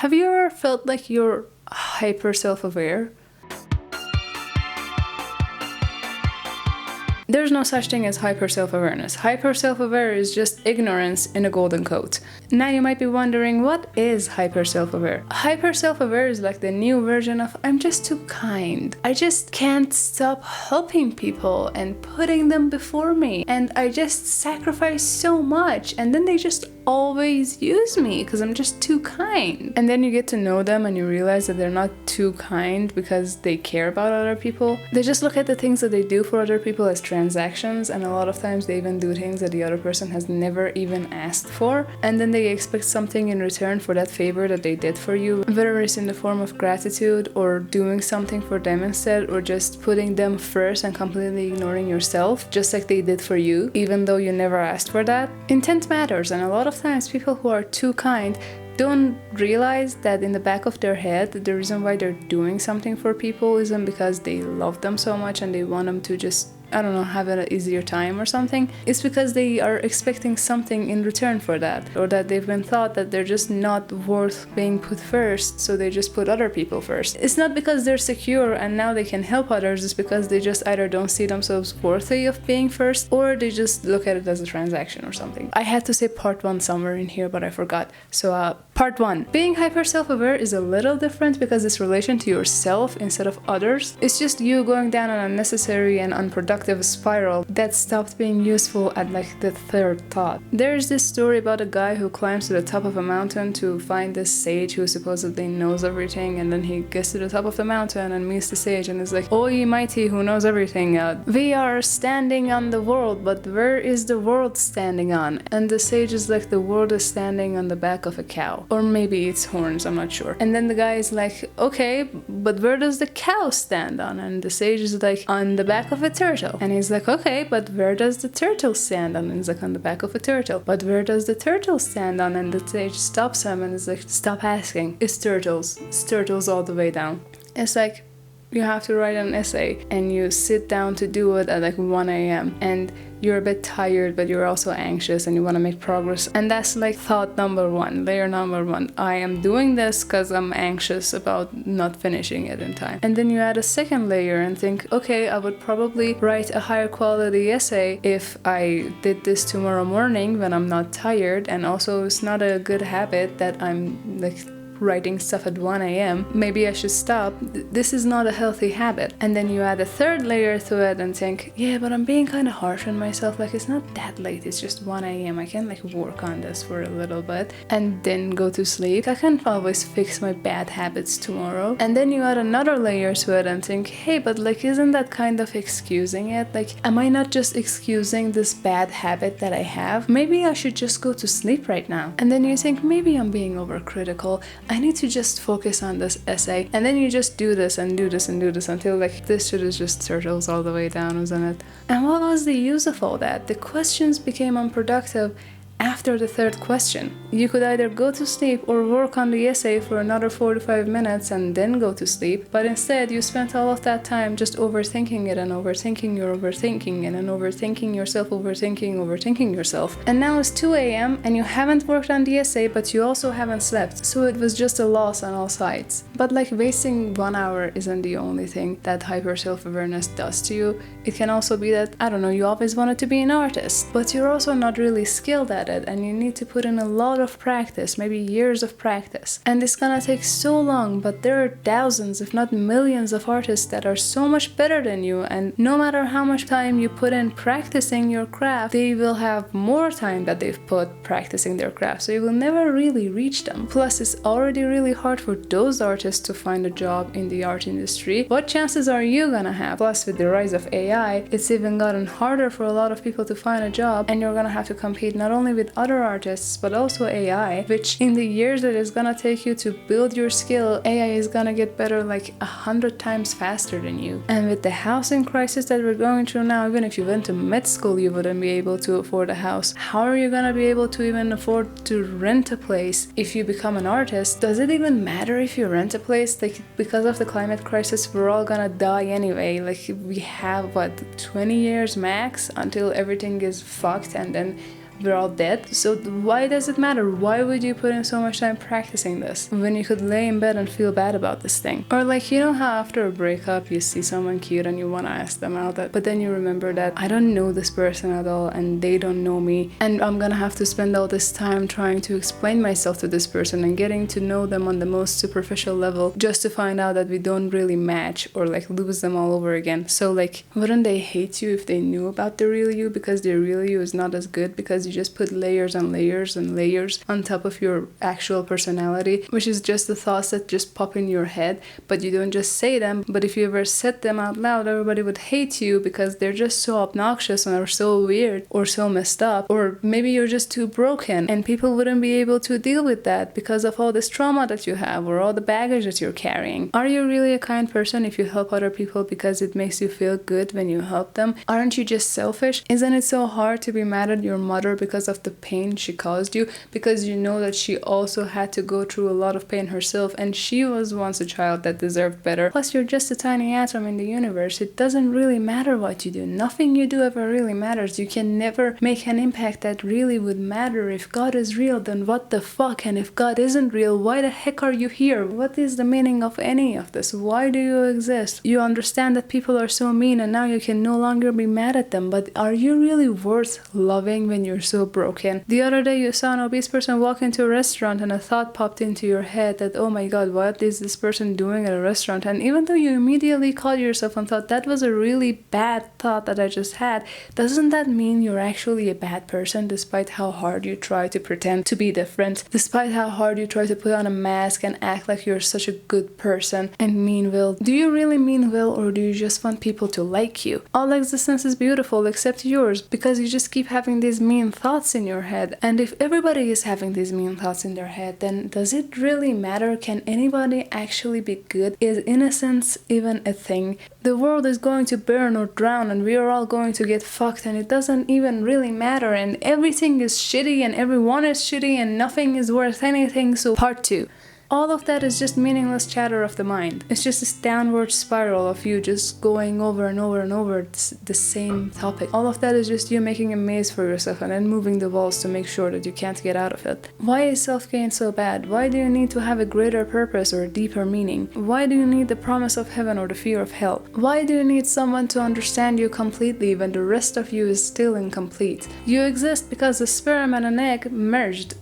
Have you ever felt like you're hyper self-aware? There's no such thing as hyper self-awareness. Hyper self-aware is just ignorance in a golden coat. Now you might be wondering, what is hyper self-aware? Hyper self-aware is like the new version of I'm just too kind. I just can't stop helping people and putting them before me. And I just sacrifice so much, and then they just always use me because I'm just too kind. And then you get to know them and you realize that they're not too kind because they care about other people. They just look at the things that they do for other people as transactions, and a lot of times they even do things that the other person has never even asked for, and then they expect something in return for that favor that they did for you, whether it's in the form of gratitude or doing something for them instead, or just putting them first and completely ignoring yourself, just like they did for you, even though you never asked for that. Intent matters, and a lot of times people who are too kind don't realize that in the back of their head, the reason why they're doing something for people isn't because they love them so much and they want them to just, I don't know, have an easier time or something. It's because they are expecting something in return for that, or that they've been taught that they're just not worth being put first, so they just put other people first. It's not because they're secure and now they can help others, it's because they just either don't see themselves worthy of being first, or they just look at it as a transaction or something. I had to say part 1 somewhere in here, but I forgot. So part 1. Being hyper self-aware is a little different because it's relation to yourself instead of others. It's just you going down an unnecessary and unproductive spiral that stopped being useful at like the 3rd thought. There's this story about a guy who climbs to the top of a mountain to find this sage who supposedly knows everything, and then he gets to the top of the mountain and meets the sage and is like, "Oh ye mighty who knows everything, we are standing on the world, but where is the world standing on?" And the sage is like, "The world is standing on the back of a cow." Or maybe it's horns, I'm not sure. And then the guy is like, "Okay, but where does the cow stand on?" And the sage is like, "On the back of a turtle." And he's like, "Okay, but where does the turtle stand on?" And he's like, "On the back of a turtle." "But where does the turtle stand on?" And the sage stops him and is like, "Stop asking. It's turtles. It's turtles all the way down." It's like, you have to write an essay and you sit down to do it at like 1 a.m. and you're a bit tired, but you're also anxious and you want to make progress. And that's like thought number 1, layer number 1. I am doing this because I'm anxious about not finishing it in time. And then you add a second layer and think, okay, I would probably write a higher quality essay if I did this tomorrow morning when I'm not tired. And also it's not a good habit that I'm like writing stuff at 1 a.m. Maybe I should stop. This is not a healthy habit. And then you add a third layer to it and think, yeah, but I'm being kind of harsh on myself. Like, it's not that late. It's just 1 a.m. I can like work on this for a little bit and then go to sleep. I can always fix my bad habits tomorrow. And then you add another layer to it and think, hey, but like, isn't that kind of excusing it? Like, am I not just excusing this bad habit that I have? Maybe I should just go to sleep right now. And then you think, maybe I'm being overcritical. I need to just focus on this essay. And then you just do this and do this and do this until like this shit is just turtles all the way down, isn't it? And what was the use of all that? The questions became unproductive after the third question. You could either go to sleep or work on the essay for another 45 minutes and then go to sleep, but instead you spent all of that time just overthinking it and overthinking your overthinking and then overthinking yourself, overthinking yourself. And now it's 2 a.m. and you haven't worked on the essay, but you also haven't slept, so it was just a loss on all sides. But like, wasting 1 hour isn't the only thing that hyper self-awareness does to you. It can also be that, I don't know, you always wanted to be an artist, but you're also not really skilled at it, and you need to put in a lot of practice, maybe years of practice, and it's gonna take so long. But there are thousands if not millions of artists that are so much better than you, and no matter how much time you put in practicing your craft, they will have more time that they've put practicing their craft, so you will never really reach them. Plus, it's already really hard for those artists to find a job in the art industry. What chances are you gonna have? Plus, with the rise of AI, it's even gotten harder for a lot of people to find a job, and you're gonna have to compete not only with other artists but also AI, which in the years that it's gonna take you to build your skill, AI is gonna get better like 100 times faster than you. And with the housing crisis that we're going through now, even if you went to med school, you wouldn't be able to afford a house. How are you gonna be able to even afford to rent a place if you become an artist? Does it even matter if you rent a place? Like, because of the climate crisis, we're all gonna die anyway. Like, we have 20 years max until everything is fucked, and then we're all dead. So why does it matter? Why would you put in so much time practicing this when you could lay in bed and feel bad about this thing? Or like, you know how after a breakup you see someone cute and you want to ask them out, but then you remember that I don't know this person at all and they don't know me, and I'm gonna have to spend all this time trying to explain myself to this person and getting to know them on the most superficial level just to find out that we don't really match, or like lose them all over again. So like, wouldn't they hate you if they knew about the real you, because the real you is not as good because you just put layers and layers and layers on top of your actual personality, which is just the thoughts that just pop in your head, but you don't just say them. But if you ever said them out loud, everybody would hate you because they're just so obnoxious and are so weird or so messed up, or maybe you're just too broken and people wouldn't be able to deal with that because of all this trauma that you have or all the baggage that you're carrying. Are you really a kind person if you help other people because it makes you feel good when you help them? Aren't you just selfish? Isn't it so hard to be mad at your mother because of the pain she caused you, because you know that she also had to go through a lot of pain herself and she was once a child that deserved better? Plus, you're just a tiny atom in the universe. It doesn't really matter what you do. Nothing you do ever really matters. You can never make an impact that really would matter. If God is real, then what the fuck? And if God isn't real, why the heck are you here? What is the meaning of any of this? Why do you exist? You understand that people are so mean and now you can no longer be mad at them, but are you really worth loving when you're so broken? The other day you saw an obese person walk into a restaurant and a thought popped into your head that, oh my god, what is this person doing at a restaurant? And even though you immediately caught yourself and thought that was a really bad thought that I just had, doesn't that mean you're actually a bad person despite how hard you try to pretend to be different, despite how hard you try to put on a mask and act like you're such a good person and mean will? Do you really mean will, or do you just want people to like you? All existence is beautiful except yours, because you just keep having these mean thoughts in your head. And if everybody is having these mean thoughts in their head, then does it really matter? Can anybody actually be good? Is innocence even a thing? The world is going to burn or drown and we are all going to get fucked, and it doesn't even really matter, and everything is shitty and everyone is shitty and nothing is worth anything. So part 2. All of that is just meaningless chatter of the mind. It's just this downward spiral of you just going over and over and over the same topic. All of that is just you making a maze for yourself and then moving the walls to make sure that you can't get out of it. Why is self-gain so bad? Why do you need to have a greater purpose or a deeper meaning? Why do you need the promise of heaven or the fear of hell? Why do you need someone to understand you completely when the rest of you is still incomplete? You exist because the sperm and an egg merged.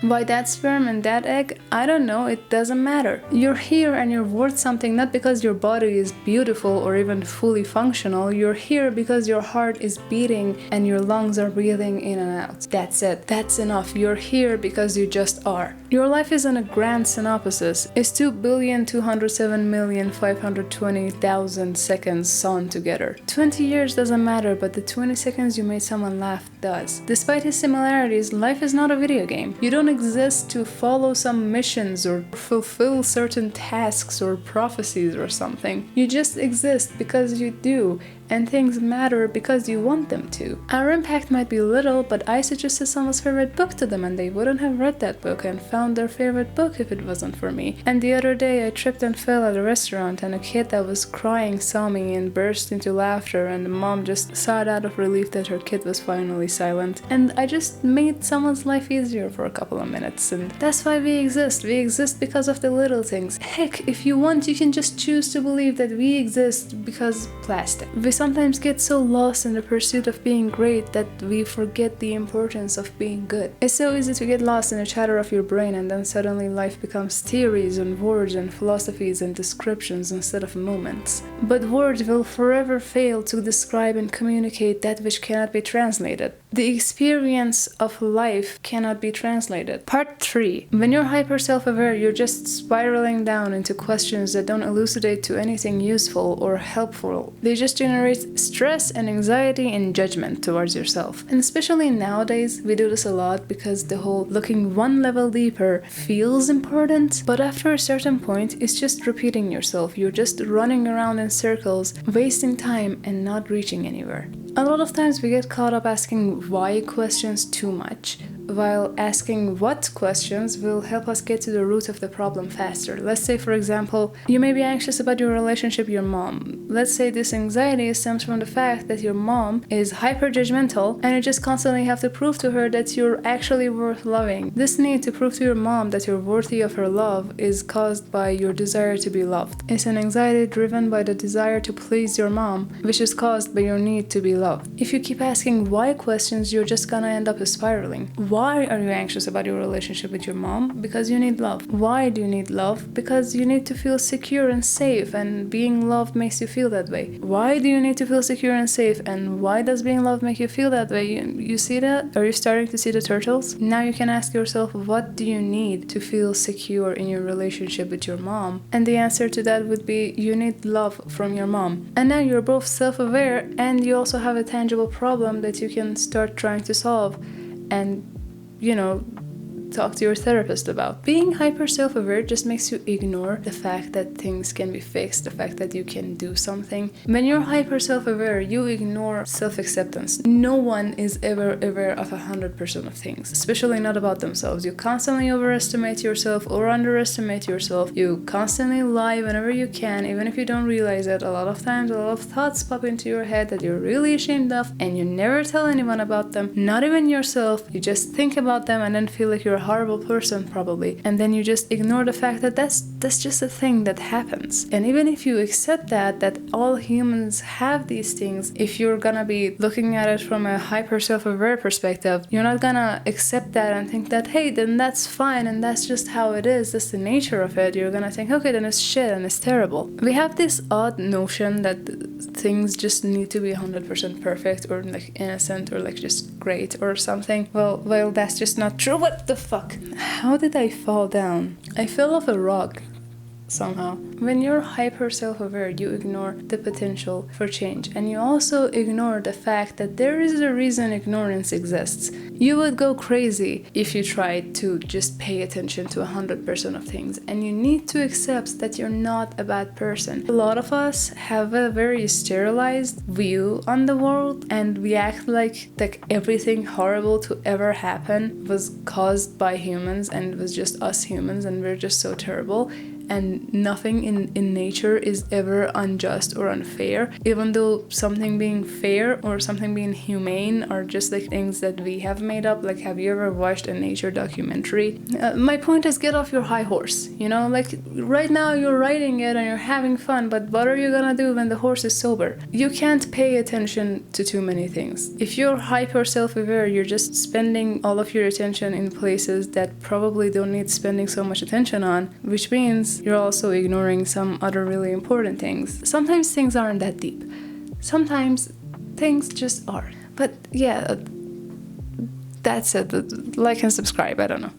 Why that sperm and that egg? I don't know, it doesn't matter. You're here and you're worth something not because your body is beautiful or even fully functional. You're here because your heart is beating and your lungs are breathing in and out. That's it. That's enough. You're here because you just are. Your life isn't a grand synopsis. It's 2,207,520,000 seconds sewn together. 20 years doesn't matter, but the 20 seconds you made someone laugh does. Despite his similarities, life is not a video game. You don't exist to follow some missions or fulfill certain tasks or prophecies or something. You just exist because you do, and things matter because you want them to. Our impact might be little, but I suggested someone's favorite book to them and they wouldn't have read that book and found their favorite book if it wasn't for me. And the other day I tripped and fell at a restaurant and a kid that was crying saw me and burst into laughter, and the mom just sighed out of relief that her kid was finally silent. And I just made someone's life easier for a couple of minutes, and that's why we exist. We exist because of the little things. Heck, if you want, you can just choose to believe that we exist because plastic. We sometimes get so lost in the pursuit of being great that we forget the importance of being good. It's so easy to get lost in the chatter of your brain, and then suddenly life becomes theories and words and philosophies and descriptions instead of moments. But words will forever fail to describe and communicate that which cannot be translated. The experience of life cannot be translated. Part 3. When you're hyper self-aware, you're just spiraling down into questions that don't elucidate to anything useful or helpful. They just generate stress and anxiety and judgment towards yourself. And especially nowadays, we do this a lot because the whole looking one level deeper feels important, but after a certain point, it's just repeating yourself. You're just running around in circles, wasting time and not reaching anywhere. A lot of times we get caught up asking why questions too much. while asking what questions will help us get to the root of the problem faster. Let's say, for example, you may be anxious about your relationship with your mom. Let's say this anxiety stems from the fact that your mom is hyper-judgmental and you just constantly have to prove to her that you're actually worth loving. This need to prove to your mom that you're worthy of her love is caused by your desire to be loved. It's an anxiety driven by the desire to please your mom, which is caused by your need to be loved. If you keep asking why questions, you're just gonna end up spiraling. Why are you anxious about your relationship with your mom? Because you need love. Why do you need love? Because you need to feel secure and safe, and being loved makes you feel that way. Why do you need to feel secure and safe, and why does being loved make you feel that way? You see that? Are you starting to see the turtles? Now you can ask yourself, what do you need to feel secure in your relationship with your mom? And the answer to that would be, you need love from your mom. And now you're both self-aware and you also have a tangible problem that you can start trying to solve and, talk to your therapist about. Being hyper self-aware just makes you ignore the fact that things can be fixed, the fact that you can do something. When you're hyper self-aware, you ignore self-acceptance. No one is ever aware of 100% of things, especially not about themselves. You constantly overestimate yourself or underestimate yourself. You constantly lie whenever you can, even if you don't realize it. A lot of times, a lot of thoughts pop into your head that you're really ashamed of, and you never tell anyone about them, not even yourself. You just think about them and then feel like you're a horrible person probably, and then you just ignore the fact that that's just a thing that happens. And even if you accept that all humans have these things, if you're gonna be looking at it from a hyper self-aware perspective, you're not gonna accept that and think that, hey, then that's fine and that's just how it is, that's the nature of it. You're gonna think, okay, then it's shit and it's terrible. We have this odd notion that things just need to be 100% perfect or like innocent or like just great or something. Well, that's just not true. What the fuck? How did I fall down? I fell off a rock somehow. When you're hyper self-aware, you ignore the potential for change, and you also ignore the fact that there is a reason ignorance exists. You would go crazy if you tried to just pay attention to 100% of things, and you need to accept that you're not a bad person. A lot of us have a very sterilized view on the world, and we act like everything horrible to ever happen was caused by humans and it was just us humans and we're just so terrible. And nothing in nature is ever unjust or unfair, even though something being fair or something being humane are just like things that we have made up. Like, have you ever watched a nature documentary? My point is, get off your high horse, like right now you're riding it and you're having fun, but what are you gonna do when the horse is sober? You can't pay attention to too many things. If you're hyper self-aware, you're just spending all of your attention in places that probably don't need spending so much attention on, which means you're also ignoring some other really important things. Sometimes things aren't that deep. Sometimes things just are. But yeah, that's it. Like and subscribe. I don't know.